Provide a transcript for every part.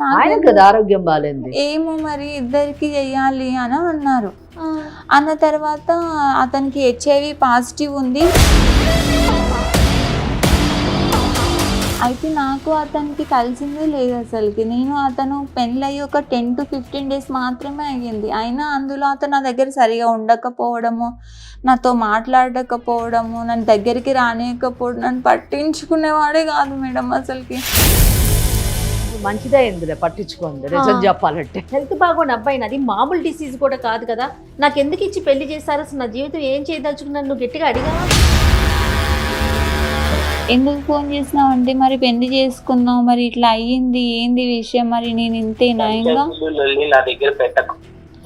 ఆయన కదా ఆరోగ్యం బాగాలేదు. ఏమో మరి ఇద్దరికి చెయ్యాలి అని అన్నారు. అన్న తర్వాత అతనికి HIV పాజిటివ్ ఉంది. అయితే నాకు అతనికి కలిసిందే లేదు అసలుకి. నేను అతను పెళ్ళయి ఒక 10 to 15 days మాత్రమే అయ్యింది. అయినా అందులో అతను నా దగ్గర సరిగా ఉండకపోవడము, నాతో మాట్లాడకపోవడము, నన్ను దగ్గరికి రానియకపోవడం, నన్ను పట్టించుకునేవాడే కాదు మేడం అసలుకి. మంచిదే ఎందులే పట్టించుకోండి నిజం చెప్పాలంటే. హెల్త్ బాగోని అబ్బాయిని, అది మామూలు డిసీజ్ కూడా కాదు కదా. నాకు ఎందుకు ఇచ్చి పెళ్లి చేశారు, అసలు నా జీవితం ఏం చేయదలుచుకున్నాను, నువ్వు గట్టిగా అడిగా. ఎందుకు ఫోన్ చేసినావు అంటే మరి పెళ్లి చేసుకున్నావు, మరి ఇట్లా అయ్యింది, ఏంది విషయం, మరి నేను ఇంతేనా ఇంకా నా దగ్గర పెట్టకు,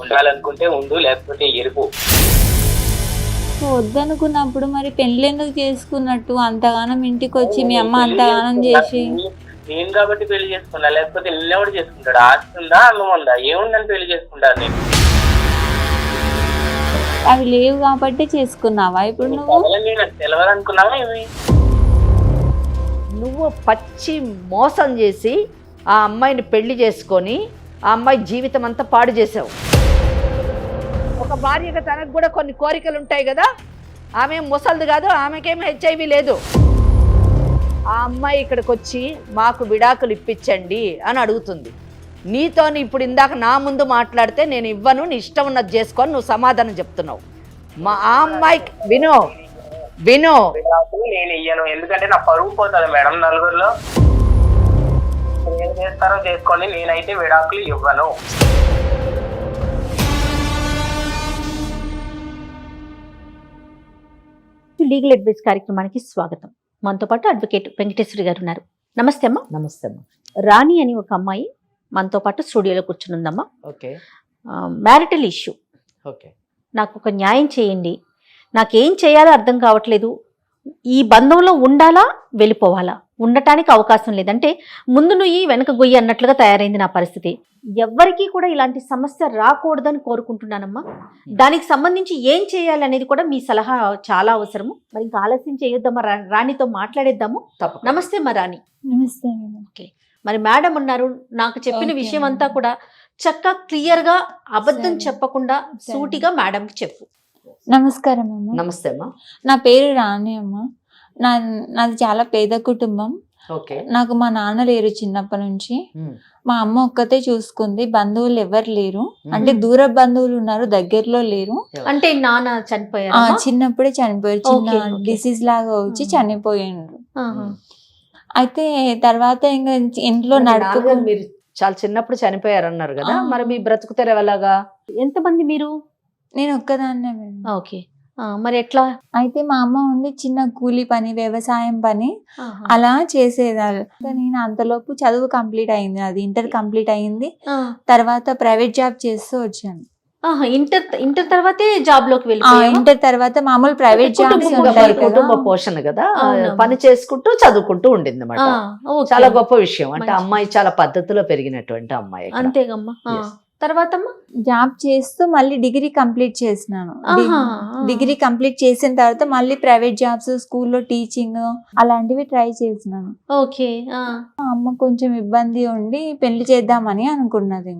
ఉండాలనుకుంటే ఉండు లేకపోతే ఎరుపు. వద్దనుకున్నప్పుడు మరి పెళ్లి ఎందుకు చేసుకున్నట్టు, అంతగానం ఇంటికి వచ్చి మీ అమ్మ అంతగానం చేసి? నేను కాబట్టి పెళ్లి చేసుకున్నా, లేకపోతే నిన్నెవడు చేసుకుంటాడు? ఆస్తుందా అన్నం ఉందా ఏముందని పెళ్లి చేసుకుంటాను నేను? అవి లేవు కాబట్టి చేసుకున్నావా ఇప్పుడు నువ్వు? నాకు తెలియదు అనుకున్నావా ఏమి? నువ్వు పచ్చి మోసం చేసి ఆ అమ్మాయిని పెళ్లి చేసుకొని ఆ అమ్మాయి జీవితం అంతా పాడు చేసావు. ఒక భార్యగా తనకు కూడా కొన్ని కోరికలు ఉంటాయి కదా. ఆమె ముసలిది కాదు, ఆమెకేమీ HIV లేదు. ఆ అమ్మాయి ఇక్కడికి వచ్చి మాకు విడాకులు ఇప్పించండి అని అడుగుతుంది. నీతో ఇప్పుడు ఇందాక నా ముందు మాట్లాడితే నేను ఇవ్వను, నీ ఇష్టం ఉన్నది చేసుకొని నువ్వు సమాధానం చెప్తున్నావు. ఆ అమ్మాయికి విను నేను ఇయ్యను, ఎందుకంటే నా పరువు పోతుంది మేడం నలుగురిలో. ఏం చేస్తారో చేసుకోండి, నేనైతే విడాకులు ఇవ్వను. లీగల్ అడ్వైస్ కార్యక్రమానికి స్వాగతం. మనతో పాటు అడ్వకేట్ వెంకటేశ్వరి గారు ఉన్నారు. నమస్తే అమ్మా. నమస్తే అమ్మా. రాణి అని ఒక అమ్మాయి మనతో పాటు స్టూడియోలో కూర్చునుందమ్మా. ఓకే. Marital issue. ఓకే. నాకు ఒక న్యాయం చేయండి, నాకేం చేయాలో అర్థం కావట్లేదు, ఈ బంధంలో ఉండాలా వెళ్ళిపోవాలా, ఉండటానికి అవకాశం లేదంటే ముందు నువ్వు వెనక గొయ్యి అన్నట్లుగా తయారైంది నా పరిస్థితి. ఎవ్వరికీ కూడా ఇలాంటి సమస్య రాకూడదని కోరుకుంటున్నానమ్మా. దానికి సంబంధించి ఏం చేయాలి అనేది కూడా మీ సలహా చాలా అవసరము. మరి ఇంకా ఆలస్యం చేయొద్దమ్మా, రాణితో మాట్లాడేద్దాము. నమస్తే మా రాణి. నమస్తే. ఓకే. మరి మేడం ఉన్నారు, నాకు చెప్పిన విషయం అంతా కూడా చక్కగా క్లియర్గా అబద్ధం చెప్పకుండా సూటిగా మేడంకి చెప్పు. నమస్కారం అమ్మ. నమస్తే అమ్మా. నా పేరు రాణి అమ్మ. నాది చాలా పేద కుటుంబం. ఓకే. నాకు మా నాన్న లేరు చిన్నప్పటి నుంచి. మా అమ్మ ఒక్కతే చూసుకుంది. బంధువులు ఎవరు లేరు, అంటే దూర బంధువులు ఉన్నారు, దగ్గరలో లేరు. అంటే నాన్న చనిపోయారు? చిన్నప్పుడే చనిపోయారు, చిన్న డిసీజ్ లాగా వచ్చి చనిపోయిండ్రు. అయితే తర్వాత ఇంకా ఇంట్లో నడుపుకు. మీరు చాలా చిన్నప్పుడు చనిపోయారు అన్నారు కదా, మరి మీ బ్రతుకుతారు ఎలాగా? ఎంతమంది మీరు? నేను ఒక్కదాన్నే. ఓకే. మరి ఎట్లా? అయితే మా అమ్మ ఉండి చిన్న కూలి పని, వ్యవసాయం పని అలా చేసేదాన్ని. నేను అంతలోపు చదువు కంప్లీట్ అయింది, అది ఇంటర్ కంప్లీట్ అయింది. తర్వాత ప్రైవేట్ జాబ్ చేస్తూ వచ్చాను. ఇంటర్ తర్వాతే జాబ్ లోకి వెళ్ళిపోయాను. ఇంటర్ తర్వాత మామూలు ప్రైవేట్ జాబ్స్ ఉంటాయి, కుటుంబ పోషణ కదా, పని చేసుకుంటూ చదువుకుంటూ ఉండింది అన్నమాట. చాలా గొప్ప విషయం. అంటే అమ్మాయి చాలా పద్ధతిలో పెరిగినటువంటి అమ్మాయి. అంతేగమ్మా. తర్వాత జాబ్ చేస్తూ మళ్ళీ డిగ్రీ కంప్లీట్ చేసినాను. డిగ్రీ కంప్లీట్ చేసిన తర్వాత మళ్ళీ ప్రైవేట్ జాబ్స్, స్కూల్లో టీచింగ్ అలాంటివి ట్రై చేసినాను. ఓకే. అమ్మ కొంచెం ఇబ్బంది ఉండి పెళ్లి చేద్దామని అనుకున్నది.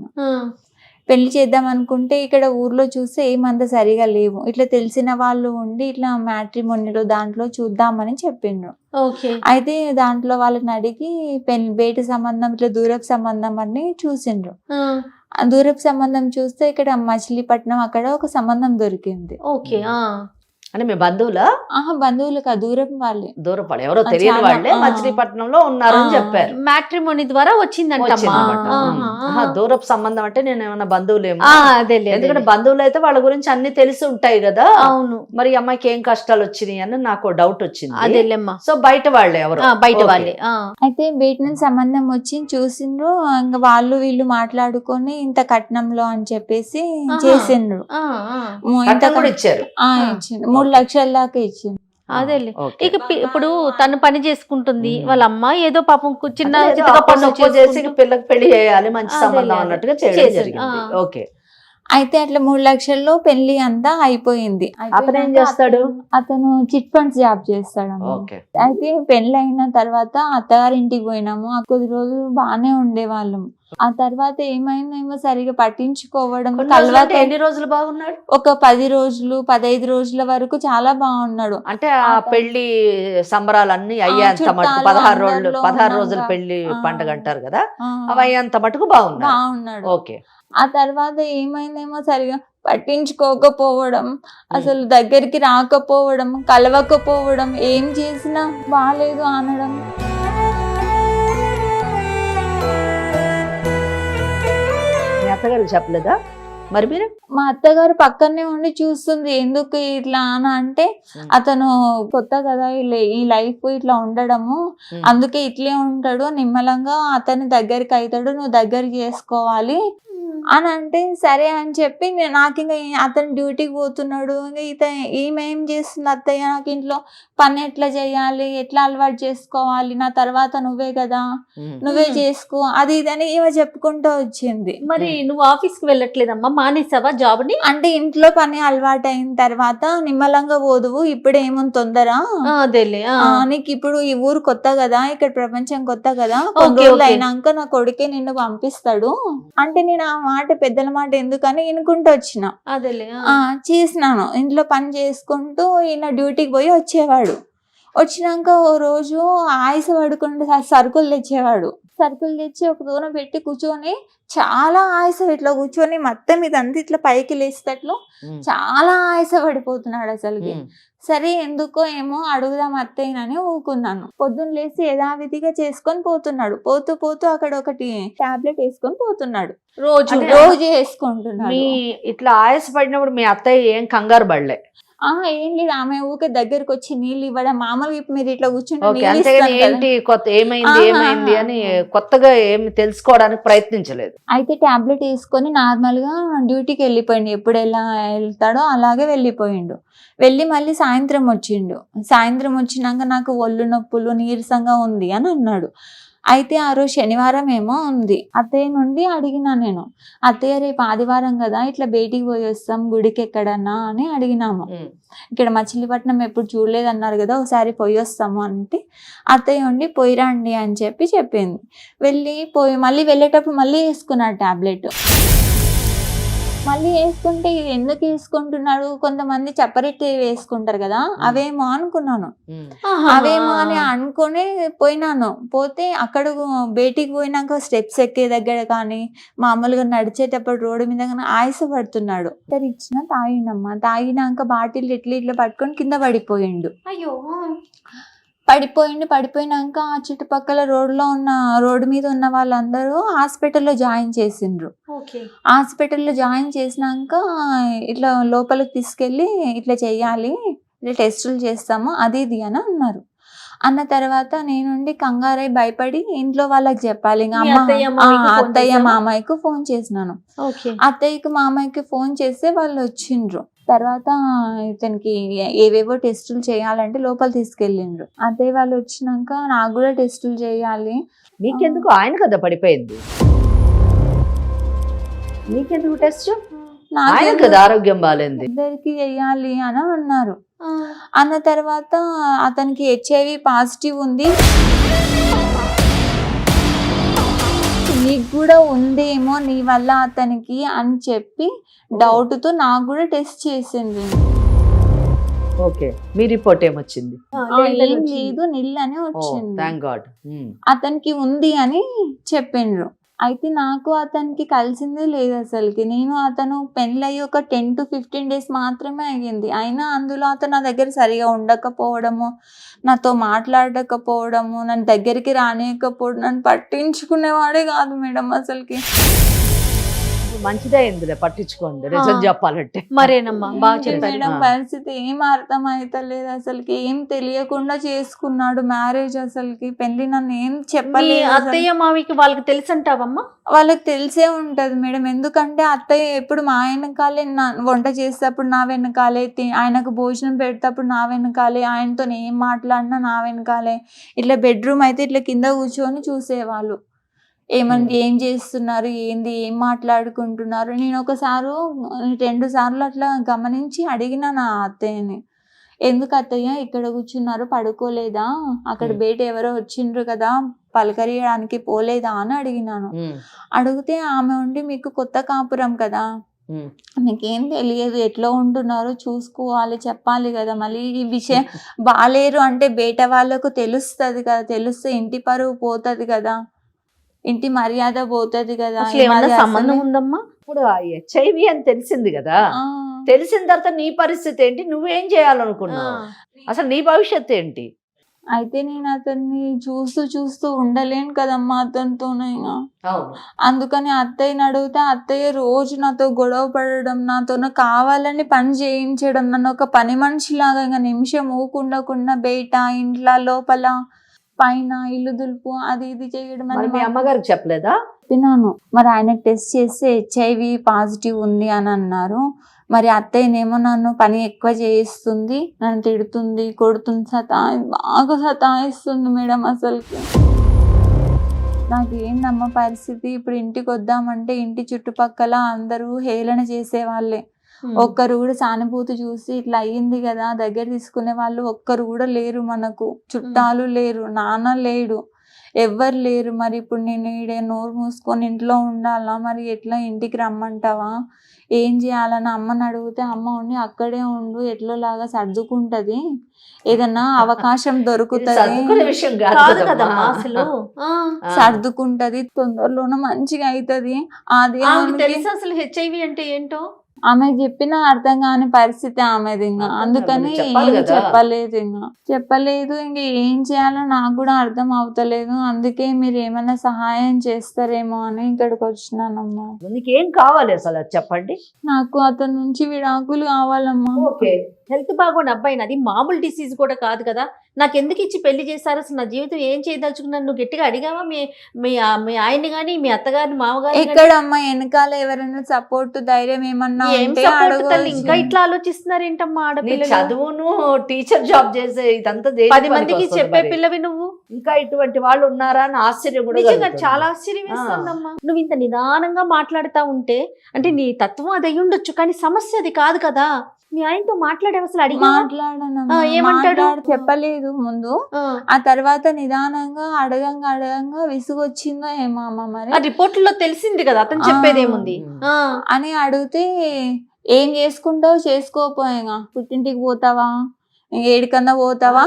పెళ్లి చేద్దాం అనుకుంటే ఇక్కడ ఊర్లో చూస్తే ఏమంత సరిగా లేవు. ఇట్లా తెలిసిన వాళ్ళు ఉండి ఇట్లా మ్యాట్రిమోనీలో దాంట్లో చూద్దామని చెప్పిండ్రు. అయితే దాంట్లో వాళ్ళని అడిగి బయట సంబంధం, ఇట్లా దూరపు సంబంధం అని చూసిండ్రు. దూరపు సంబంధం చూస్తే ఇక్కడ మచిలీపట్నం అక్కడ ఒక సంబంధం దొరికింది. ఓకే. అంటే మీ బంధువులా? బంధువులు కాదు, దూరపు వాళ్ళే. దూరపడి ఎవరో తెలియని వాళ్ళే మచిలీపట్నంలో ఉన్నారని చెప్పారు. మ్యాట్రిమోనీ ద్వారా వచ్చిందంట. దూరపు సంబంధం అంటే నేను ఏమన్నా బంధువులేమో. ఎందుకంటే అదే, బంధువులు అయితే వాళ్ళ గురించి అన్ని తెలిసి ఉంటాయి కదా. అవును. మరి అమ్మాయికి ఏం కష్టాలు వచ్చినాయి అని నాకు డౌట్ వచ్చింది. అదేలేమ్మా. సో బయట వాళ్ళే ఎవరు? బయట వాళ్ళే. అయితే బయట నుంచి సంబంధం వచ్చి చూసిండ్రు. ఇంకా వాళ్ళు వీళ్ళు మాట్లాడుకొని ఇంత కట్నంలో అని చెప్పేసి చేసిండ్రు. ఇచ్చారు. 3 లక్షల దాకా ఇచ్చింది. అదే. ఇక ఇప్పుడు తను పని చేసుకుంటుంది, వాళ్ళ అమ్మ ఏదో పాపం చిన్న చేసి పిల్లకి పెళ్లి చేయాలి, మంచి సంబంధం అన్నట్టుగా చేయడం జరిగింది. ఓకే. అయితే అట్లా 3 లక్షల్లో పెళ్లి అంతా అయిపోయింది. అతను ఏం చేస్తాడు? అతను చిట్ ఫండ్స్ జాబ్ చేస్తాడమ్మా. ఓకే. అయితే పెళ్లి అయిన తర్వాత అత్తగారింటికి పోయినాము. ఆ కొద్ది రోజులు బాగానే ఉండేవాళ్ళం. ఆ తర్వాత ఏమైందేమో సరిగా పట్టించుకోవడం ఎన్ని రోజులు బాగున్నాడు? ఒక 10 రోజులు 15 రోజుల వరకు చాలా బాగున్నాడు. అంటే ఆ పెళ్లి సంబరాలన్నీ అయ్యేంత మటుకు 16 రోజులు పెళ్లి పండుగ అంటారు కదా, అవి అయ్యేంత మటుకు బాగున్నాడు. ఓకే. ఆ తర్వాత ఏమైందేమో సరిగా పట్టించుకోకపోవడం, అసలు దగ్గరికి రాకపోవడం, కలవకపోవడం, ఏం చేసినా బాలేదు అనడం. మీ అత్తగారు చెప్పలేదా మరి మీరు? మా అత్తగారు పక్కనే ఉండి చూస్తుంది, ఎందుకు ఇట్లా అని అంటే అతను కొత్త కదా ఈ లైఫ్ ఇట్లా ఉండడము, అందుకే ఇట్లే ఉంటాడు, నిమ్మలంగా అతని దగ్గరికి అవుతాడు, నువ్వు దగ్గరికి చేసుకోవాలి అని అంటే సరే అని చెప్పి నాకు ఇంకా అతను డ్యూటీకి పోతున్నాడు, ఇంకా ఈమె ఏం చేస్తుంది, అత్తయ్య నాకు ఇంట్లో పని ఎట్లా చేయాలి, ఎట్లా అలవాటు చేసుకోవాలి, నా తర్వాత నువ్వే కదా, నువ్వే చేసుకో, అది ఇదని ఈమె చెప్పుకుంటూ వచ్చింది. మరి నువ్వు ఆఫీస్కి వెళ్ళట్లేదమ్మా, మానేసావా జాబ్ ని? అంటే ఇంట్లో పని అలవాటు అయిన తర్వాత నిమ్మలంగా పోదువు, ఇప్పుడు ఏముంది తొందర, నీకు ఇప్పుడు ఈ ఊరు కొత్త కదా, ఇక్కడ ప్రపంచం కొత్త కదా, కొన్ని రోజులు అయినాక నా కొడుకే నిన్ను పంపిస్తాడు అంటే నేను ఆ మాట పెద్దల మాట ఎందుకని వినుకుంటూ వచ్చిన చేసినాను. ఇంట్లో పని చేసుకుంటూ ఈయన డ్యూటీకి పోయి వచ్చేవాడు. వచ్చినాక ఓ రోజు ఆయుస పడుకుంటూ సరుకులు తెచ్చేవాడు. సరుకులు తెచ్చి ఒక దూరం పెట్టి కూర్చొని చాలా ఆయుస ఇట్లా కూర్చొని మొత్తం ఇదంతా ఇట్లా పైకి లేసేటట్లు చాలా ఆయుస పడిపోతున్నాడు అసలుకి. సరే ఎందుకో ఏమో అడుగుదాం అత్తయ్యనని ఊకున్నాను. పొద్దున్న లేసి యథావిధిగా చేసుకొని పోతున్నాడు. పోతూ అక్కడ ఒకటి టాబ్లెట్ వేసుకొని పోతున్నాడు. రోజు వేసుకుంటున్నాడు. ఇట్లా ఆయాస పడినప్పుడు మీ అత్తయ్య ఏం కంగారు పడలే? ఏం లేదు, ఆమె ఊకే దగ్గరకు వచ్చి నీళ్ళు ఇవ్వడం, మామూలుగా మీరు ఇట్లా కూర్చుంటే ఏమైంది అని కొత్తగా ఏమి తెలుసుకోవడానికి ప్రయత్నించలేదు. అయితే టాబ్లెట్ వేసుకొని నార్మల్ గా డ్యూటీకి వెళ్ళిపోయిండు. ఎప్పుడు ఎలా వెళ్తాడో అలాగే వెళ్ళిపోయిండు. వెళ్ళి మళ్ళీ సాయంత్రం వచ్చిండు. సాయంత్రం వచ్చినాక నాకు ఒళ్ళు నొప్పులు నీరసంగా ఉంది అని అన్నాడు. అయితే ఆ రోజు శనివారం ఏమో ఉంది. అత్తయ్య నుండి అడిగినా నేను, అత్తయ్య రేపు ఆదివారం కదా, ఇట్లా బయటికి పోయి వస్తాం గుడికి ఎక్కడన్నా అని అడిగినాము. ఇక్కడ మచిలీపట్నం ఎప్పుడు చూడలేదన్నారు కదా, ఒకసారి పోయి వస్తాము అంటే అత్తయ్య ఉండి పోయిరండి అని చెప్పింది. మళ్ళీ వెళ్ళేటప్పుడు మళ్ళీ వేసుకున్నాడు టాబ్లెట్. మళ్ళీ వేసుకుంటే ఇది ఎందుకు వేసుకుంటున్నాడు, కొంతమంది చప్పరెట్టి వేసుకుంటారు కదా, అవేమో అనుకున్నాను. అవేమో అని అనుకుని పోయినాను. పోతే అక్కడ బయటికి పోయినాక స్టెప్స్ ఎక్కే దగ్గర కానీ మామూలుగా నడిచేటప్పుడు రోడ్డు మీద కానీ ఆయాస పడుతున్నాడు. ఇచ్చిన తాగినాక బాటిల్ ఇట్లా పట్టుకొని కింద పడిపోయిండు. అయ్యో పడిపోయినాక ఆ చుట్టుపక్కల రోడ్డు మీద ఉన్న వాళ్ళందరూ హాస్పిటల్లో జాయిన్ చేసిండ్రు. హాస్పిటల్లో జాయిన్ చేసినాక ఇట్లా లోపలికి తీసుకెళ్ళి ఇట్లా చెయ్యాలి, ఇట్లా టెస్టులు చేస్తాము అది ఇది అని అన్నారు. అన్న తర్వాత నేనుండి కంగారై భయపడి ఇంట్లో వాళ్ళకి చెప్పాలి. అత్తయ్య మామయ్యకు ఫోన్ చేసినాను. అత్తయ్యకి మామయ్యకి ఫోన్ చేస్తే వాళ్ళు వచ్చిండ్రు. తర్వాత ఇతనికి ఏవేవో టెస్టులు చేయాలంటే లోపల తీసుకెళ్ళిండ్రు. అత్తయ్య వాళ్ళు వచ్చినాక నాకు కూడా టెస్టులు చేయాలి. మీకెందుకు, ఆయన కదా పడిపోయింది, మీకెందుకు టెస్ట్? ఆయన కదా ఆరోగ్యం బాగాలేదు, ఇద్దరికి చెయ్యాలి అని అన్నారు. అన్న తర్వాత అతనికి HIV పాజిటివ్ ఉంది, నీకు కూడా ఉందేమో నీ వల్ల అతనికి అని చెప్పి డౌట్తో నాకు కూడా టెస్ట్ చేసింది. ఓకే, మీ రిపోర్ట్ ఏమొచ్చింది? ఏం లేదు, నిల్ అని వచ్చింది. Thank God. అతనికి ఉంది అని చెప్పిండ్రు. అయితే నాకు అతనికి కలిసిందే లేదు అసలుకి. అతను పెళ్ళయి ఒక 10 to 15 days మాత్రమే అయ్యింది. అయినా అందులో అతను నా దగ్గర సరిగా ఉండకపోవడము, నాతో మాట్లాడకపోవడము, నన్ను దగ్గరికి రానియకపోవడం, నన్ను పట్టించుకునేవాడే కాదు మేడం అసలుకి. మంచిదే ఇందులో పట్టించుకోండి, నిజం చెప్పాలంటే. మరేనమ్మా బాగా చెప్పారు మేడం. పరిస్థితి ఏం అర్థం అవుతలేదు అసలుకి. ఏం తెలియకుండా చేసుకున్నాడు మ్యారేజ్. అసలుకి పెళ్లి నన్ను ఏం చెప్పలేదు. అత్తయ్య మావికి వాళ్ళకి తెలిసి అంటావమ్మా? వాళ్ళకి తెలిసే ఉంటది మేడం. ఎందుకంటే అత్తయ్య ఎప్పుడు మా వెనకాలే, వంట చేసేటప్పుడు నా వెనకాలే, ఆయనకు భోజనం పెడేటప్పుడు నా వెనకాలే, ఆయనతో ఏం మాట్లాడినా నా వెనకాలే. ఇట్లా బెడ్రూమ్ అయితే ఇట్లా కింద కూర్చొని చూసేవాళ్ళు. ఏం చేస్తున్నారు, ఏంది, ఏం మాట్లాడుకుంటున్నారు. నేను 2 సార్లు అట్లా గమనించి అడిగిన నా అత్తయ్యని, ఎందుకు అత్తయ్య ఇక్కడ కూర్చున్నారు, పడుకోలేదా, అక్కడ బయట ఎవరో వచ్చిండ్రు కదా పలకరియడానికి పోలేదా అని అడిగినాను. అడిగితే ఆమె ఉండి, మీకు కొత్త కాపురం కదా, మీకేం తెలియదు, ఎట్లా ఉంటున్నారో చూసుకోవాలి, చెప్పాలి కదా, మళ్ళీ ఈ విషయం బాలేరు అంటే బయట వాళ్ళకు తెలుస్తుంది కదా, తెలిస్తే ఇంటి పరువు పోతుంది కదా, ఇంటి మర్యాద పోతుంది కదా. సంబంధం ఉందమ్మా? ఇప్పుడు HIV అని తెలిసింది కదా, తెలిసిన తర్వాత నీ పరిస్థితి ఏంటి, నువ్వేం చేయాలనుకున్నావు, అసలు నీ భవిష్యత్తు ఏంటి? అయితే నేను అతన్ని చూస్తూ ఉండలేను కదమ్మా అతనితోనైనా. అందుకని అత్తయ్యని అడిగితే అత్తయ్య రోజు నాతో గొడవ పడడం, నాతో కావాలని పని చేయించడం, నన్ను ఒక పని మనిషిలాగా ఇంకా నిమిషం ఊకుండకుండా బయట, ఇంట్లో, లోపల, పైన ఇల్లు దులుపు అది ఇది చేయడం. మీ అమ్మగారికి చెప్పలేదా? చెప్పినాను. మరి ఆయన టెస్ట్ చేస్తే HIV పాజిటివ్ ఉంది అని అన్నారు. మరి అత్తయ్యనేమో నన్ను పని ఎక్కువ చేయిస్తుంది, నన్ను తిడుతుంది, కొడుతుంది, బాగా సతాయిస్తుంది మేడం. అసలుకి నాకు ఏందమ్మ పరిస్థితి, ఇప్పుడు ఇంటికి వద్దామంటే ఇంటి చుట్టుపక్కల అందరూ హేళన చేసేవాళ్ళే. ఒక్కరు కూడా సానుభూతి చూసి ఇట్లా అయ్యింది కదా దగ్గర తీసుకునే వాళ్ళు ఒక్కరు కూడా లేరు, మనకు చుట్టాలు లేరు, నాన్న లేడు, ఎవ్వరు లేరు. మరి ఇప్పుడు నేను ఈడే నోరు మూసుకొని ఇంట్లో ఉండాలా, మరి ఎట్లా ఇంటికి రమ్మంటావా, ఏం చేయాలని అమ్మని అడిగితే అమ్మ ఉండి అక్కడే ఉండు, ఎట్లోలాగా సర్దుకుంటది, ఏదన్నా అవకాశం దొరుకుతుంది, సర్దుకుంటది, తొందరలోనే మంచిగా అవుతుంది. అది తెలుసు అసలు HIV అంటే ఏంటో ఆమె చెప్పిన అర్థం కాని పరిస్థితి ఆమెది. ఇంకా అందుకని చెప్పలేదు. ఇంక ఏం చేయాలో నాకు కూడా అర్థం అవుతలేదు. అందుకే మీరు ఏమైనా సహాయం చేస్తారేమో అని ఇక్కడికి వచ్చినానమ్మా. నీకేం కావాలి అసలు చెప్పండి. నాకు అతని నుంచి విడాకులు కావాలమ్మా. హెల్త్ బాగుండి అబ్బాయి, నాది మామూలు డిసీజ్ కూడా కాదు కదా, నాకు ఎందుకు ఇచ్చి పెళ్లి చేశారు, అసలు నా జీవితం ఏం చేయదలుచుకున్నాను, నువ్వు గట్టిగా అడిగావా మీ ఆయన్ని కానీ మీ అత్తగారిని మామగారు? ఎక్కడమ్మా వెనకాల ఎవరైనా సపోర్ట్ ధైర్యం ఏమన్నా ఇంకా ఇట్లా ఆలోచిస్తున్నారు ఏంటమ్మా ఆడపిల్ల? చదువును టీచర్ జాబ్ చేసే ఇదంతా 10 మందికి చెప్పే పిల్లవి నువ్వు, ఇంకా ఇటువంటి వాళ్ళు ఉన్నారా అని ఆశ్చర్యం కూడా. నిజంగా చాలా ఆశ్చర్యం వేస్తుందమ్మా. నువ్వు ఇంత నిదానంగా మాట్లాడుతా ఉంటే అంటే నీ తత్వం అది అయి ఉండొచ్చు, కానీ సమస్య అది కాదు కదా. మీ ఆయనతో మాట్లాడే అసలు అడిగి మాట్లాడాను, చెప్పలేదు ముందు. ఆ తర్వాత నిదానంగా అడగంగా విసుగొచ్చిందో ఏమో అమ్మ, మరి రిపోర్ట్లో తెలిసింది కదా అతను చెప్పేదేముంది అని అడిగితే, ఏం చేసుకుంటావు చేసుకోపోయాగా, పుట్టింటికి పోతావా, ఏడికన్నా పోతావా,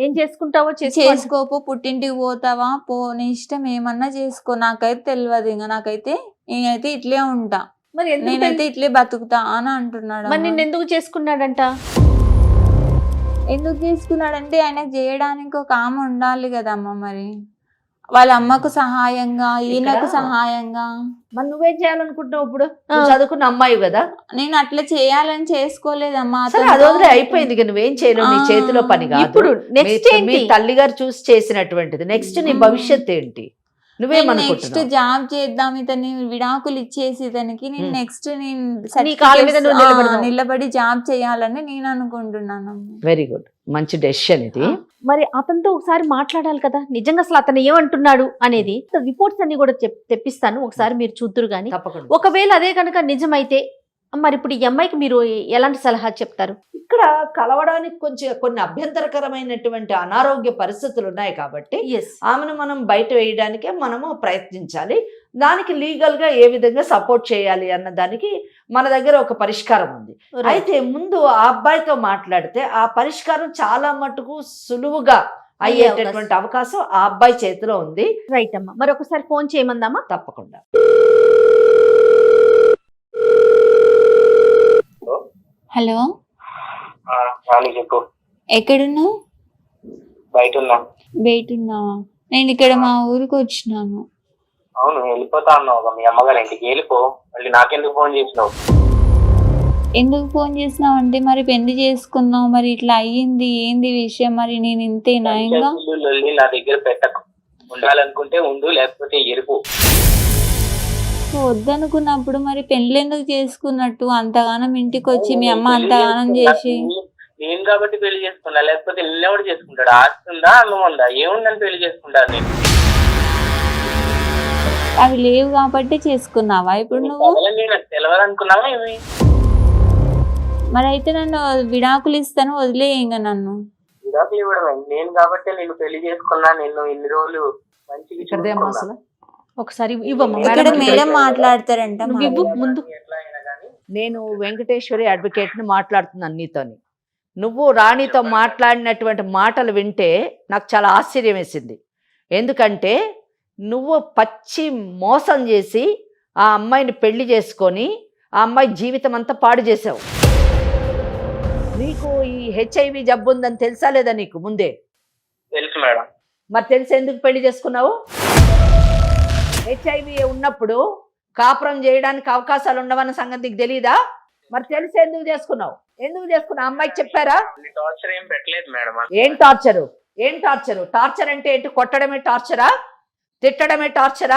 ఏం చేసుకుంటావో చేసుకోపో, పుట్టింటికి పోతావా పో, నీ ఇష్టం ఏమన్నా చేసుకో, నాకైతే తెలియదు. ఇంకా నాకైతే నేనైతే ఇట్లే ఉంటా, మరి నేనైతే ఇట్లే బతుకుతా అని అంటున్నాడు. మరి నిన్ను ఎందుకు చేసుకున్నాడంట? ఎందుకు చేసుకున్నాడంటే ఆయనకు చేయడానికి ఒక ఆమె ఉండాలి కదమ్మా, మరి వాళ్ళ అమ్మకు సహాయంగా, ఈయనకు సహాయంగా. మరి నువ్వేం చేయాలనుకుంటున్నావు? ఇప్పుడు చదువుకున్న అమ్మాయి కదా. నేను అట్లా చేయాలని చేసుకోలేదమ్మా, అది వదిలే అయిపోయింది. నువ్వేం చేయలేవు, నీ చేతిలో పని కాదు. ఇప్పుడు నెక్స్ట్ మీ తల్లిగారు చూసి చేసినటువంటిది. నెక్స్ట్ నీ భవిష్యత్ ఏంటి? నెక్స్ట్ జాబ్ చేద్దాం, ఇతని విడాకులు ఇచ్చేసి ఇతనికి నేను నెక్స్ట్ నిలబడి జాబ్ చేయాలని నేను అనుకుంటున్నాను. వెరీ గుడ్, మంచి డెసిషన్ ఇది. మరి అతనితో ఒకసారి మాట్లాడాలి కదా, నిజంగా అసలు అతను ఏమంటున్నాడు అనేది. రిపోర్ట్స్ అన్ని కూడా తెప్పిస్తాను, ఒకసారి మీరు చూద్దురు గాని. ఒకవేళ అదే కనుక నిజమైతే మరి ఇప్పుడు ఈ అమ్మాయికి మీరు ఎలాంటి సలహా చెప్తారు? ఇక్కడ కలవడానికి కొన్ని అభ్యంతరకరమైనటువంటి అనారోగ్య పరిస్థితులు ఉన్నాయి కాబట్టి ఆమెను మనం బయట వేయడానికే మనము ప్రయత్నించాలి. దానికి లీగల్ గా ఏ విధంగా సపోర్ట్ చేయాలి అన్న దానికి మన దగ్గర ఒక పరిష్కారం ఉంది. అయితే ముందు ఆ అబ్బాయితో మాట్లాడితే ఆ పరిష్కారం చాలా మటుకు సులువుగా అయ్యేటటువంటి అవకాశం ఆ అబ్బాయి చేతిలో ఉంది. రైట్ అమ్మా, మరి ఒకసారి ఫోన్ చేయమందామా? తప్పకుండా. హలో, చెప్పు. ఎక్కడున్నావు? బయట ఉన్నావా? నేను ఇక్కడ మా ఊరికి వచ్చినాను. అవును, వెళ్ళిపోతా అన్నావు మీ అమ్మగారి ఇంటికి, వెళ్ళిపో. మళ్ళీ నాకెందుకు ఫోన్ చేసినావు? ఎందుకు ఫోన్ చేసినావు అంటే, మరి పెళ్లి చేసుకున్నావు, మరి ఇట్లా అయ్యింది, ఏంది విషయం, మరి నేను ఇంతేనా? ఇంకా నా దగ్గర పెట్టకు, ఉండాలనుకుంటే ఉండు, లేకపోతే ఎరుపు. వద్దనుకున్నప్పుడు మరి పెళ్లి ఎందుకు చేసుకున్నట్టు? అంతగానం ఇంటికి వచ్చి మీ అమ్మ అంతగానం చేసి. నేను కాబట్టి పెళ్లి చేసుకున్నా, లేకపోతే నిన్నెవడు చేసుకుంటాడు? ఆస్తుందా, అన్నం ఉందా, ఏముందని పెళ్లి చేసుకుంటాను నేను? అవి లేవు కాబట్టి చేసుకున్నావా ఇప్పుడు నువ్వు? నాకు తెలియదు అనుకున్నావా ఇవి? మరి అయితే నన్ను విడాకులు ఇస్తాను, వదిలే ఇంకా నన్ను. విడాకులు ఇవ్వడం నేను కాబట్టి నేను పెళ్లి చేసుకున్నా, నిన్ను ఇన్ని రోజులు మంచిగా ఇక్కడదేమో చూసుకున్నా. అసలు ఒకసారి ఇవ్వమ్మా ఇక్కడ మేడం. మేడం మాట్లాడతారంట. నువ్వు ఇవ్వు ముందు. ఎట్లా అయినా కానీ నేను వెంకటేశ్వరి అడ్వకేట్ని మాట్లాడుతున్నాను నీతోని. నువ్వు రాణితో మాట్లాడినటువంటి మాటలు వింటే నాకు చాలా ఆశ్చర్యం వేసింది. ఎందుకంటే నువ్వు పచ్చి మోసం చేసి ఆ అమ్మాయిని పెళ్లి చేసుకొని ఆ అమ్మాయి జీవితం అంతా పాడు చేసావు. నీకు ఈ హెచ్ఐవి జబ్బు ఉందని తెలుసా లేదా నీకు ముందే? తెలుసు మేడం. మరి తెలిసి ఎందుకు పెళ్లి చేసుకున్నావు? హెచ్ఐవి ఉన్నప్పుడు కాపురం చేయడానికి అవకాశాలు ఉండవన్న సంగతి నీకు తెలీదా? మరి తెలిసి ఎందుకు చేసుకున్నావు? ఎందుకు చేసుకున్నావు? అమ్మాయికి చెప్పారా? టార్చర్ ఏం పెట్టలేదు మేడం. ఏం టార్చరు? ఏం టార్చరు? టార్చర్ అంటే ఏంటి? కొట్టడమే టార్చరా? తిట్టడమే టార్చరా?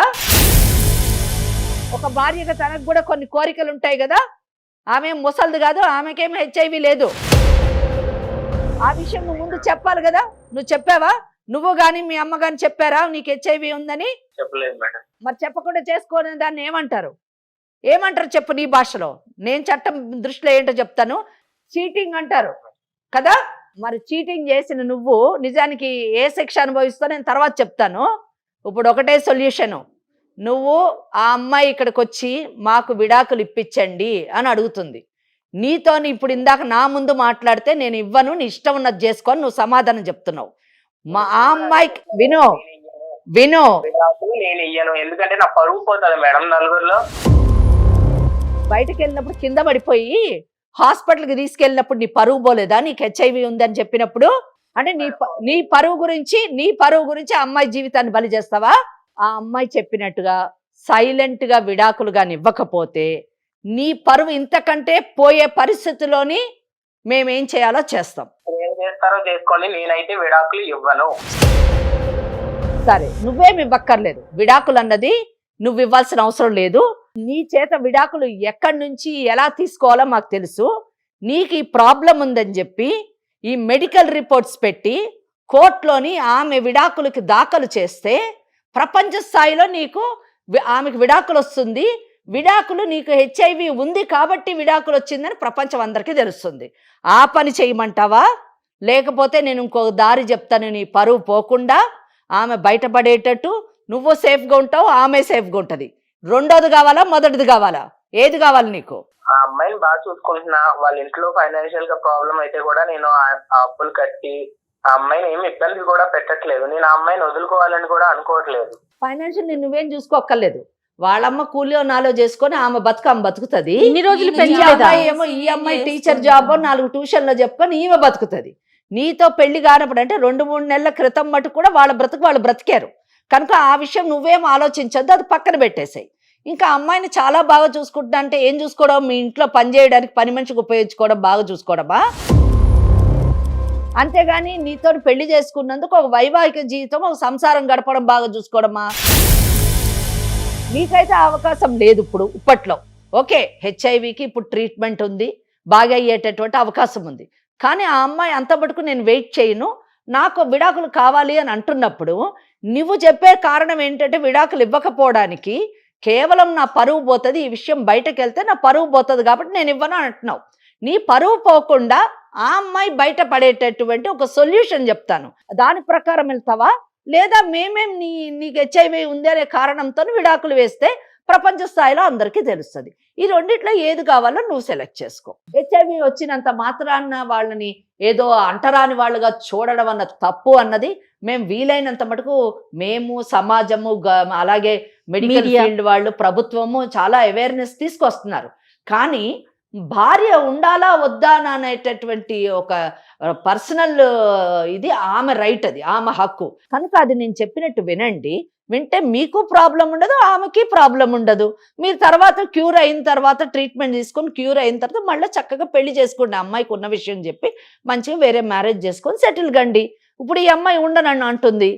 ఒక భార్యగా తనకు కూడా కొన్ని కోరికలు ఉంటాయి కదా. ఆమె ముసలిది కాదు, ఆమెకేమీ హెచ్ఐవి లేదు. ఆ విషయం నువ్వు ముందు చెప్పాలి కదా. నువ్వు చెప్పావా? నువ్వు కానీ మీ అమ్మ కానీ చెప్పారా నీకు హెచ్ఐవి ఉందని? చెప్పలేదు మేడం. మరి చెప్పకుండా చేసుకోని దాన్ని ఏమంటారు? ఏమంటారు చెప్పు నీ భాషలో. నేను చట్టం దృష్టిలో ఏంటో చెప్తాను. చీటింగ్ అంటారు కదా. మరి చీటింగ్ చేసిన నువ్వు నిజానికి ఏ శిక్ష అనుభవిస్తావు నేను తర్వాత చెప్తాను. ఇప్పుడు ఒకటే సొల్యూషను. నువ్వు ఆ అమ్మాయి ఇక్కడికి వచ్చి మాకు విడాకులు ఇప్పించండి అని అడుగుతుంది. నీతో ఇప్పుడు ఇందాక నా ముందు మాట్లాడితే నేను ఇవ్వను, నీ ఇష్టం ఉన్నది చేసుకొని నువ్వు సమాధానం చెప్తున్నావు. మా ఆ అమ్మాయికి విను విను విడాకులు నేను ఇయ్యను, ఎందుకంటే నా పరువు పోతుంది మేడం నలుగురిలో. బయటకు వెళ్ళినప్పుడు కింద పడిపోయి హాస్పిటల్కి తీసుకెళ్ళినప్పుడు నీ పరువు పోలేదా? నీకు హెచ్ఐవి ఉందని చెప్పినప్పుడు అంటే నీ పరువు గురించి ఆ అమ్మాయి జీవితాన్ని బలి చేస్తావా? ఆ అమ్మాయి చెప్పినట్టుగా సైలెంట్ గా విడాకులు కానీ ఇవ్వకపోతే నీ పరువు ఇంతకంటే పోయే పరిస్థితిలోని మేమేం చేయాలో చేస్తాం. ఏం చేస్తారో చేసుకోండి, నేనైతే విడాకులు ఇవ్వను. సరే, నువ్వేమి ఇవ్వక్కర్లేదు. విడాకులు అన్నది నువ్వు ఇవ్వాల్సిన అవసరం లేదు. నీ చేత విడాకులు ఎక్కడి నుంచి ఎలా తీసుకోవాలో మాకు తెలుసు. నీకు ఈ ప్రాబ్లం ఉందని చెప్పి ఈ మెడికల్ రిపోర్ట్స్ పెట్టి కోర్టులోని ఆమె విడాకులకి దాఖలు చేస్తే ప్రపంచ స్థాయిలో నీకు ఆమెకు విడాకులు వస్తుంది. విడాకులు నీకు హెచ్ఐవి ఉంది కాబట్టి విడాకులు వచ్చిందని ప్రపంచం అందరికీ తెలుస్తుంది. ఆ పని చేయమంటావా? లేకపోతే నేను ఇంకో దారి చెప్తాను. నీ పరువు పోకుండా ఆమె బయటపడేటట్టు నువ్వు సేఫ్గా ఉంటావు, ఆమె సేఫ్గా ఉంటుంది. రెండోది కావాలా మొదటిది కావాలా? ఏది కావాలి నీకు? ఆ అమ్మాయిని బాగా చూసుకుంటున్నా. వాళ్ళ ఇంట్లో ఫైనాన్షియల్ గా ప్రాబ్లం అయితే కూడా నేను ఆ అప్పులు కట్టి ఆ అమ్మాయిని ఏమి ఇబ్బంది కూడా పెట్టట్లేదు. నేను ఆ అమ్మాయిని వదులుకోవాలని కూడా అనుకోవట్లేదు. ఫైనాన్షియల్ నువ్వేం చూసుకోక్కర్లేదు. వాళ్ళమ్మ కూలియో నాలో చేసుకొని ఆమె బతుకుతుంది. ఇన్ని రోజులు ఈ పెంచలేదా? అమ్మాయి ఏమో ఈ అమ్మాయి టీచర్ జాబ్ 4 ట్యూషన్లో చెప్పుకొని ఈమె బతుకుతుంది. నీతో పెళ్లి కానప్పుడు అంటే 2-3 నెలల క్రితం మటు కూడా వాళ్ళ బ్రతుకు వాళ్ళు బ్రతికారు కనుక ఆ విషయం నువ్వేం ఆలోచించొద్దు, అది పక్కన పెట్టేసాయి. ఇంకా అమ్మాయిని చాలా బాగా చూసుకుంటా అంటే ఏం చూసుకోవడం? మీ ఇంట్లో పని చేయడానికి పని మనిషికి ఉపయోగించుకోవడం, బాగా చూసుకోవడమా? అంతేగాని నీతో పెళ్లి చేసుకున్నందుకు ఒక వైవాహిక జీవితం, ఒక సంసారం గడపడం బాగా చూసుకోవడమా? నీకైతే అవకాశం లేదు ఇప్పట్లో. ఓకే, హెచ్ఐవికి ఇప్పుడు ట్రీట్మెంట్ ఉంది, బాగా అయ్యేటటువంటి అవకాశం ఉంది. కానీ ఆ అమ్మాయి అంత మటుకు నేను వెయిట్ చేయను, నాకు విడాకులు కావాలి అని అంటున్నప్పుడు నువ్వు చెప్పే కారణం ఏంటంటే విడాకులు ఇవ్వకపోవడానికి కేవలం నా పరువు పోతుంది, ఈ విషయం బయటకు వెళ్తే నా పరువు పోతుంది కాబట్టి నేను ఇవ్వను అంటున్నావు. నీ పరువు పోకుండా ఆ అమ్మాయి బయట పడేటటువంటి ఒక సొల్యూషన్ చెప్తాను, దాని ప్రకారం వెళ్తావా? లేదా మేమేం నీకు హెచ్ఐవి ఉంది అనే కారణంతో విడాకులు వేస్తే ప్రపంచ స్థాయిలో అందరికీ తెలుస్తుంది. ఈ రెండిట్లో ఏది కావాలో నువ్వు సెలెక్ట్ చేసుకో. హెచ్ఐవి వచ్చినంత మాత్రాన వాళ్ళని ఏదో అంటరాని వాళ్ళుగా చూడడం అన్న తప్పు అన్నది మేము వీలైనంత మటుకు మేము సమాజము అలాగే మెడికల్ ఫీల్డ్ వాళ్ళు ప్రభుత్వము చాలా అవేర్నెస్ తీసుకొస్తున్నారు. కానీ భార్య ఉండాలా వద్దా అనేటటువంటి ఒక పర్సనల్ ఇది ఆమె రైట్, అది ఆమె హక్కు కనుక అది నేను చెప్పినట్టు వినండి. వింటే మీకు ప్రాబ్లం ఉండదు, ఆమెకి ప్రాబ్లం ఉండదు. మీరు తర్వాత క్యూర్ అయిన తర్వాత ట్రీట్మెంట్ తీసుకొని క్యూర్ అయిన తర్వాత మళ్ళీ చక్కగా పెళ్లి చేసుకోండి. అమ్మాయికి ఉన్న విషయం చెప్పి మంచిగా వేరే మ్యారేజ్ చేసుకొని సెటిల్ కండి. ఇప్పుడు ఈ అమ్మాయి ఉండనన్ను అంటుంది,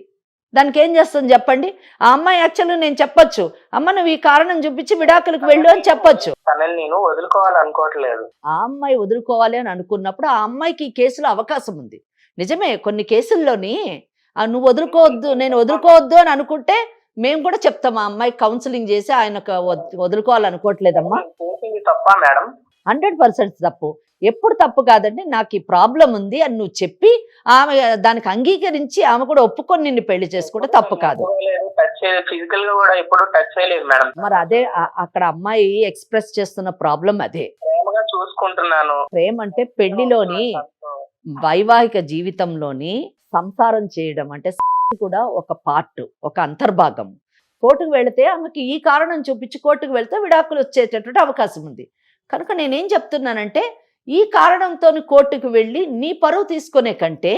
దానికి ఏం చేస్తుంది చెప్పండి? ఆ అమ్మాయి యాక్చువల్గా నేను చెప్పొచ్చు, అమ్మ నువ్వు ఈ కారణం చూపించి విడాకులకు వెళ్ళు అని చెప్పొచ్చు. నేను వదులుకోవాలనుకోవట్లేదు. ఆ అమ్మాయి వదులుకోవాలి అని అనుకున్నప్పుడు ఆ అమ్మాయికి ఈ కేసులో అవకాశం ఉంది. నిజమే, కొన్ని కేసుల్లోని నువ్వు వదులుకోవద్దు, నేను వదులుకోవద్దు అని అనుకుంటే మేము కూడా చెప్తాం ఆ అమ్మాయి కౌన్సిలింగ్ చేసి ఆయనకు వదులుకోవాలనుకోవట్లేదమ్మా. చేసింది తప్ప మేడం? 100% తప్పు. ఎప్పుడు తప్పు కాదండి, నాకు ఈ ప్రాబ్లం ఉంది అని నువ్వు చెప్పి ఆమె దానికి అంగీకరించి ఆమె కూడా ఒప్పుకొని నిన్ను పెళ్లి చేసుకుంటే తప్పు కాదు. ఫిజికల్ గా కూడా ఎప్పుడు టచ్ చేయలేదు మేడం. మరి అదే అక్కడ అమ్మాయి ఎక్స్ప్రెస్ చేస్తున్న ప్రాబ్లం అదే. ప్రేమగా చూసుకుంటున్నాను. ప్రేమ అంటే పెళ్లిలోని వైవాహిక జీవితంలోని సంసారం చేయడం అంటే కూడా ఒక పార్ట్, ఒక అంతర్భాగం. కోర్టుకు వెళితే ఆమెకి ఈ కారణం చూపించి కోర్టుకు వెళ్తే విడాకులు వచ్చేటటువంటి అవకాశం ఉంది. కనుక నేనేం చెప్తున్నానంటే ఈ కారణంతో కోర్టుకు వెళ్ళి నీ పరువు తీసుకునే కంటే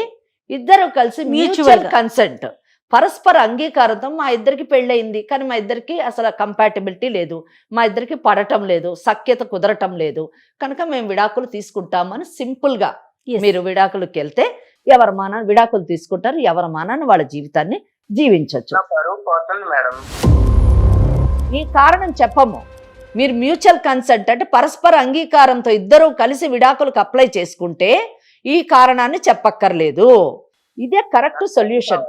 ఇద్దరు కలిసి మ్యూచువల్ కన్సెంట్, పరస్పర అంగీకారంతో మా ఇద్దరికి పెళ్ళయింది కానీ మా ఇద్దరికి అసలు కంపాటబిలిటీ లేదు, మా ఇద్దరికి పడటం లేదు, సఖ్యత కుదరటం లేదు, కనుక మేము విడాకులు తీసుకుంటామని సింపుల్గా మీరు విడాకులకు వెళ్తే ఎవరి మానాన్ని విడాకులు తీసుకుంటారు, ఎవరి మానాన్ని వాళ్ళ జీవితాన్ని జీవించవచ్చు. ఈ కారణం చెప్పము. మీరు మ్యూచువల్ కన్సెంట్ అంటే పరస్పర అంగీకారంతో ఇద్దరు కలిసి విడాకులకు అప్లై చేసుకుంటే ఈ కారణాన్ని చెప్పక్కర్లేదు. ఇదే కరెక్ట్ సొల్యూషన్.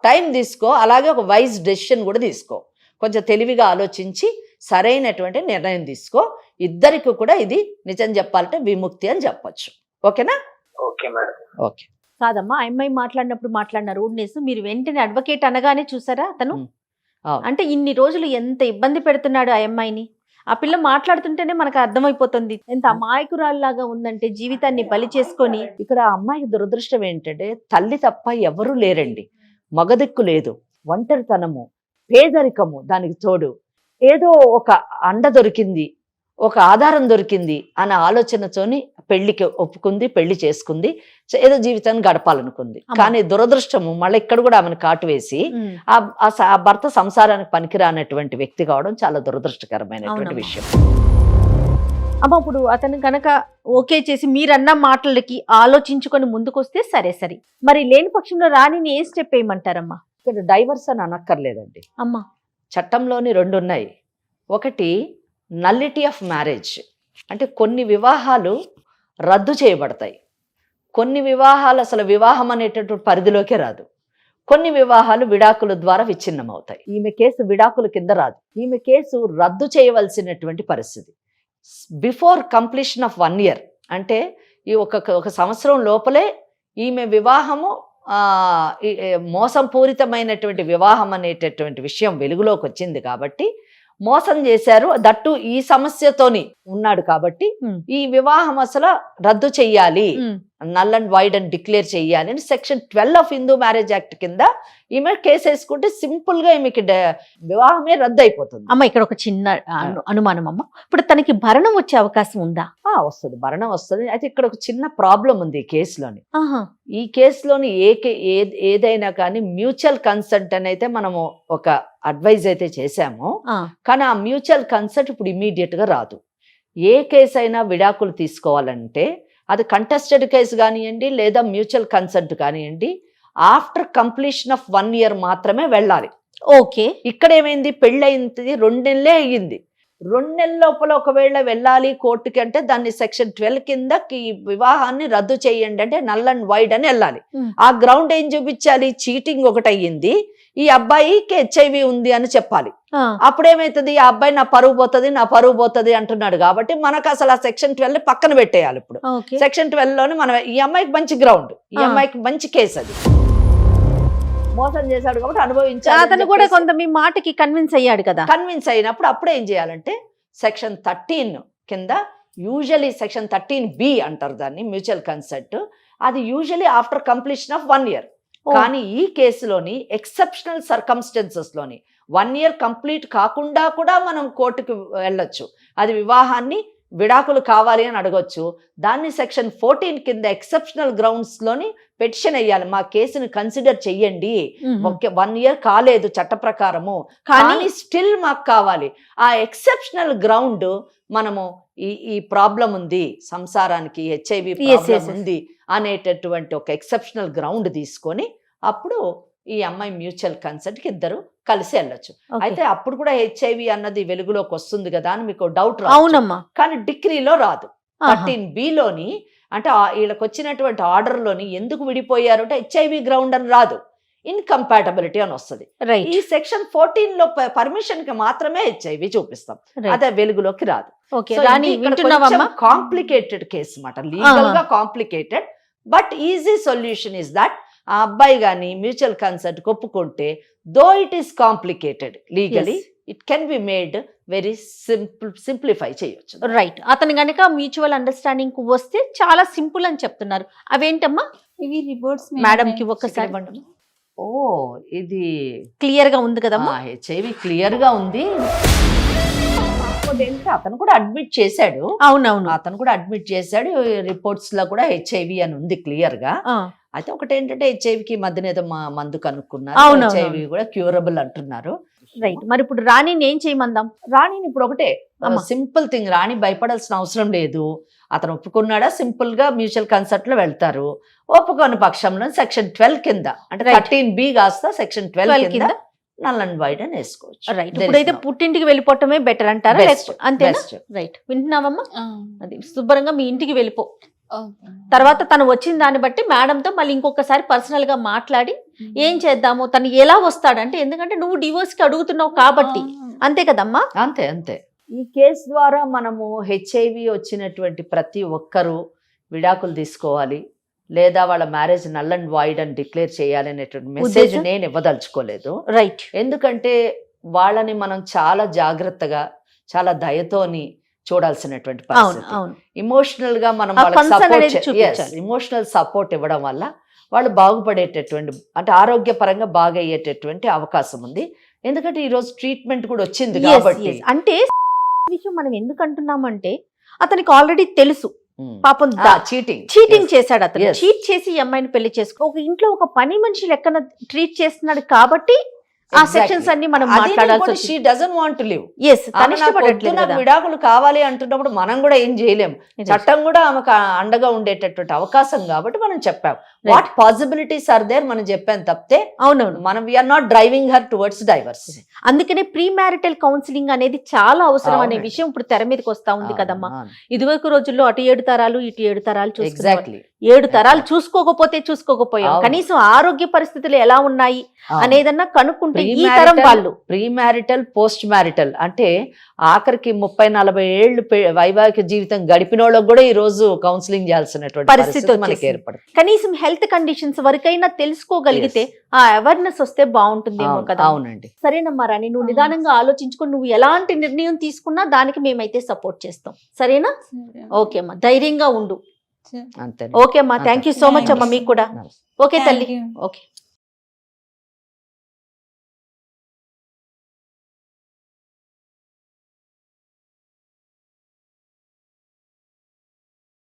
టైం తీసుకో, అలాగే ఒక వైజ్ డెసిషన్ కూడా తీసుకో. కొంచెం తెలివిగా ఆలోచించి సరైనటువంటి నిర్ణయం తీసుకో. ఇద్దరికి కూడా ఇది నిజం చెప్పాలంటే విముక్తి అని చెప్పొచ్చు. ఓకేనా? Okay madam. ఓకే. కాదమ్మా, అమ్మాయి మాట్లాడిన రూడ్నెస్ మీరు వెంటనే అడ్వకేట్ అనగానే చూసారా అతను? అంటే ఇన్ని రోజులు ఎంత ఇబ్బంది పెడుతున్నాడు ఆ అమ్మాయిని. ఆ పిల్ల మాట్లాడుతుంటేనే మనకు అర్థమైపోతుంది ఎంత అమాయకురాల్లాగా ఉందంటే, జీవితాన్ని బలి చేసుకొని. ఇక్కడ ఆ అమ్మాయికి దురదృష్టం ఏంటంటే తల్లి తప్ప ఎవరూ లేరండి, మగదిక్కు లేదు, ఒంటరితనము, పేదరికము, దానికి తోడు ఏదో ఒక అండ దొరికింది, ఒక ఆధారం దొరికింది అన్న ఆలోచనతోని పెళ్లికి ఒప్పుకుంది, పెళ్లి చేసుకుంది, ఏదో జీవితాన్ని గడపాలనుకుంది. కానీ దురదృష్టము మళ్ళీ ఇక్కడ కూడా ఆమెను కాటు వేసి ఆ భర్త సంసారానికి పనికిరానటువంటి వ్యక్తి కావడం చాలా దురదృష్టకరమైనటువంటి విషయం. అమ్మ, ఇప్పుడు అతను కనుక ఓకే చేసి మీరన్న మాటలకి ఆలోచించుకొని ముందుకొస్తే సరే. మరి లేని పక్షంలో రాణిని ఏ స్టెప్ వేయమంటారమ్మా? ఇక్కడ డైవర్స్ అని అనక్కర్లేదండి అమ్మా. చట్టంలోని 2 ఉన్నాయి. ఒకటి నల్లిటీ ఆఫ్ మ్యారేజ్, అంటే కొన్ని వివాహాలు రద్దు చేయబడతాయి, కొన్ని వివాహాలు అసలు వివాహం అనేటటువంటి పరిధిలోకే రాదు, కొన్ని వివాహాలు విడాకుల ద్వారా విచ్ఛిన్నం అవుతాయి. ఈమె కేసు విడాకుల కింద రాదు, ఈమె కేసు రద్దు చేయవలసినటువంటి పరిస్థితి. బిఫోర్ కంప్లీషన్ ఆఫ్ 1 year, అంటే ఈ ఒక సంవత్సరం లోపలే ఈమె వివాహము మోసంపూరితమైనటువంటి వివాహం అనేటటువంటి విషయం వెలుగులోకి వచ్చింది కాబట్టి మోసం చేశారు, దట్టు ఈ సమస్యతోని ఉన్నాడు కాబట్టి ఈ వివాహం అసలు రద్దు చెయ్యాలి, నల్ అండ్ వైడ్ అని డిక్లేర్ చెయ్యాలి అని section 12 of Hindu marriage act కింద ఈమె కేసు వేసుకుంటే సింపుల్ గా ఈమెకి వివాహమే రద్దు అయిపోతుంది. అమ్మ, ఇక్కడ ఒక చిన్న అనుమానం అమ్మ, ఇప్పుడు తనకి భరణం వచ్చే అవకాశం ఉందా? వస్తుంది, భరణం వస్తుంది. అయితే ఇక్కడ ఒక చిన్న ప్రాబ్లం ఉంది ఈ కేసులోని. ఈ కేసులోని ఏదైనా కానీ మ్యూచువల్ కన్సెంట్ అని అయితే మనము ఒక అడ్వైజ్ అయితే చేశాము, కానీ ఆ మ్యూచువల్ కన్సెంట్ ఇప్పుడు ఇమీడియట్ గా రాదు. ఏ కేసు అయినా విడాకులు తీసుకోవాలంటే అది కంటెస్టెడ్ కేసు కానివ్వండి లేదా మ్యూచువల్ కన్సెంట్ కానివ్వండి, ఆఫ్టర్ కంప్లీషన్ ఆఫ్ 1 year మాత్రమే వెళ్ళాలి. ఓకే. ఇక్కడ ఏమైంది, పెళ్ళయింది 2 నెలలే అయ్యింది, 2 నెలల లోపల ఒకవేళ వెళ్ళాలి కోర్టుకి అంటే దాన్ని సెక్షన్ 12 కింద వివాహాన్ని రద్దు చేయండి అంటే నల్ అండ్ వైడ్ అని వెళ్ళాలి. ఆ గ్రౌండ్ ఏం చూపించాలి, చీటింగ్ ఒకటి అయ్యింది, ఈ అబ్బాయికి HIV ఉంది అని చెప్పాలి. అప్పుడేమైతుంది, ఆ అబ్బాయి నా పరువు పోతుంది అంటున్నాడు కాబట్టి మనకు అసలు ఆ సెక్షన్ 12 పక్కన పెట్టేయాలి. ఇప్పుడు సెక్షన్ 12 లోని మనం ఈ అమ్మాయికి మంచి గ్రౌండ్, ఈ అమ్మాయికి మంచి కేసు, అది మోసం చేశాడు కాబట్టి అనుభవించాలి. అతను కూడా కొంత మీ మాటకి కన్విన్స్ అయ్యాడు కదా. కన్విన్స్ అయినప్పుడు అప్పుడు ఏం చేయాలంటే సెక్షన్ 13 కింద, యూజువలీ సెక్షన్ 13B అంటారు దాన్ని, మ్యూచువల్ కన్సెంట్. అది usually after completion of 1 year. కానీ ఈ కేసులోని ఎక్సెప్షనల్ సర్కమ్స్టెన్సెస్ లోని 1 year కంప్లీట్ కాకుండా కూడా మనం కోర్టుకు వెళ్ళొచ్చు. అది వివాహాన్ని విడాకులు కావాలి అని అడగొచ్చు. దాన్ని సెక్షన్ 14 కింద ఎక్సెప్షనల్ గ్రౌండ్స్ లోని పెటిషన్ వేయాలి, మా కేసుని కన్సిడర్ చెయ్యండి, 1 year కాలేదు చట్ట ప్రకారము కానీ స్టిల్ మాకు కావాలి. ఆ ఎక్సెప్షనల్ గ్రౌండ్ మనము ఈ ప్రాబ్లం ఉంది, సంసారానికి HIV ప్రాబ్లం ఉంది అనేటటువంటి ఒక ఎక్సెప్షనల్ గ్రౌండ్ తీసుకొని అప్పుడు ఈ అమ్మాయి మ్యూచువల్ కన్సెంట్ కి ఇద్దరు కలిసి వెళ్ళొచ్చు. అయితే అప్పుడు కూడా HIV అన్నది వెలుగులోకి వస్తుంది కదా అని మీకు డౌట్ రాదు, కానీ డిగ్రీలో రాదు. 13B లోని అంటే వీళ్ళకి వచ్చినటువంటి ఆర్డర్లోని ఎందుకు విడిపోయారు అంటే హెచ్ఐవి గ్రౌండ్ అని రాదు, ఇన్కంపాటబిలిటీ అని వస్తుంది. రైట్ ఈ సెక్షన్ 14 లో పర్మిషన్ కి మాత్రమే హెచ్ఐవి చూపిస్తాం, అదే వెలుగులోకి రాదు. ఓకే రాణి వింటున్నావమ్మా? కాంప్లికేటెడ్ కేసు అన్నమాట, లీగల్ గా complicated, but easy solution is that ఆ అబ్బాయి కానీ మ్యూచువల్ కన్సెంట్ ఒప్పుకుంటే, though it is complicated legally, it can be made very simplify చేయొచ్చు. రైట్, అతను గనక మ్యూచువల్ అండర్స్టాండింగ్ కు వస్తే చాలా సింపుల్ అని చెప్తున్నారు. అవేంటమ్మా? ఇవి రిపోర్ట్స్ మేడం కి ఒక్కసారి ఇవ్వండి. ఓ ఇది క్లియర్ గా ఉంది కదమ్మా? హెచ్ఐవి క్లియర్ గా ఉంది. అతను కూడా అడ్మిట్ చేశాడు. అవునవును, అతను కూడా అడ్మిట్ చేశాడు. రిపోర్ట్స్ లో కూడా హెచ్ఐవి అని ఉంది క్లియర్ గా. అయితే ఒకటి ఏంటంటే హెచ్ఐవికి మధ్యన ఏదో మందు కనుక్కున్నారు, హెచ్ఐవి కూడా క్యూరబుల్ అంటున్నారు. రైట్, మరి ఇప్పుడు రాణిని ఏం చేయమందాం? రాణిని ఇప్పుడు ఒకటే సింపుల్ థింగ్, రాణి భయపడాల్సిన అవసరం లేదు. అతను ఒప్పుకున్నాడా, సింపుల్ గా మ్యూచువల్ కన్సెంట్ లో వెళ్తారు. ఒప్పుకోని పక్షంలో సెక్షన్ 12 కింద, అంటే 13B కాస్త సెక్షన్ 12 కింద నల్ అండ్ వైడ్ అని వేసుకోవచ్చు. రైట్, ఇప్పుడైతే పుట్టింటికి వెళ్ళిపోవటమే బెటర్ అంటారా? అంతేనా? రైట్, వింటున్నావమ్మా? అది శుభ్రంగా మీ ఇంటికి వెళ్ళిపో. తర్వాత తను వచ్చిన దాన్ని బట్టి మేడంతో మళ్ళీ ఇంకొకసారి పర్సనల్ గా మాట్లాడి ఏం చేద్దాము, తను ఎలా వస్తాడంటే, ఎందుకంటే నువ్వు డివోర్స్ కి అడుగుతున్నావు కాబట్టి, అంతే కదమ్మా? అంతే అంతే. ఈ కేసు ద్వారా మనము హెచ్ఐవి వచ్చినటువంటి ప్రతి ఒక్కరూ విడాకులు తీసుకోవాలి, లేదా వాళ్ళ మ్యారేజ్ నల్ అండ్ వైడ్ అని డిక్లేర్ చేయాలి అనేటువంటి మెసేజ్ నేను ఇవ్వదలుచుకోలేదు. రైట్, ఎందుకంటే వాళ్ళని మనం చాలా జాగ్రత్తగా, చాలా దయతోని చూడాల్సినటువంటి పరిస్థితి. ఇమోషనల్ గా మనం ఇమోషనల్ సపోర్ట్ ఇవ్వడం వల్ల వాళ్ళు బాగుపడేటటువంటి, అంటే ఆరోగ్యపరంగా బాగా అయ్యేటటువంటి అవకాశం ఉంది. ఎందుకంటే ఈ రోజు ట్రీట్మెంట్ కూడా వచ్చింది కాబట్టి. అంటే విషయం మనం ఎందుకు అంటున్నామంటే, అతనికి ఆల్రెడీ తెలుసు పాపం చీటింగ్ చేశాడు. అతను చీట్ చేసి ఈ అమ్మాయిని పెళ్లి చేసుకో, ఒక ఇంట్లో ఒక పని మనిషి లెక్కన ట్రీట్ చేస్తున్నాడు కాబట్టి ఆ సెక్షన్స్ అన్ని మనం మాట్లాడాల్సి. She doesn't want to live. ఇష్టపడట్లేదు. విడాకులు కావాలి అంటున్నప్పుడు మనం కూడా ఏం చేయలేము. చట్టం కూడా ఆమెకు అండగా ఉండేటటువంటి అవకాశం కాబట్టి మనం చెప్పాం వాట్ పాసిబిలిటీస్ ఆర్ దేర్ మనం చెప్పాను తప్పితే. అవునవును, మనం we are not driving her towards divorce. అందుకనే ప్రీ మ్యారిటల్ కౌన్సిలింగ్ అనేది చాలా అవసరం అనే విషయం ఇప్పుడు తెర మీదకి వస్తా ఉంది కదమ్మా. ఇదివరకు రోజుల్లో అటు 7 తరాలు ఇటు 7 తరాలు ఎగ్జాక్ట్లీ 7 తరాలు చూసుకోకపోయాం. కనీసం ఆరోగ్య పరిస్థితులు ఎలా ఉన్నాయి అనేదన్నా కనుక్కుంటే ఈ తరం వాళ్ళు ప్రీ మ్యారిటల్, పోస్ట్ మ్యారిటల్ అంటే ఆఖరికి 30-40 ఏళ్ళు వైవాహిక జీవితం గడిపిన వాళ్ళకి కూడా ఈ రోజు కౌన్సిలింగ్ చేయాల్సినటువంటి పరిస్థితి మనకి ఏర్పడుతుంది. కనీసం హెల్త్ కండిషన్స్ వరకైనా తెలుసుకోగలిగితే ఆ అవేర్నెస్ వస్తే బాగుంటుందేమో కదా. అవునండి, సరేనమ్మా రాణి, నువ్వు నిదానంగా ఆలోచించుకొని నువ్వు ఎలాంటి నిర్ణయం తీసుకున్నా దానికి మేమైతే సపోర్ట్ చేస్తాం. సరేనా? ఓకే అమ్మా, ధైర్యంగా ఉండు. అంతే. ఓకే అమ్మా, థ్యాంక్ యూ సో మచ్ అమ్మా. మీకు కూడా ఓకే తల్లి. ఓకే.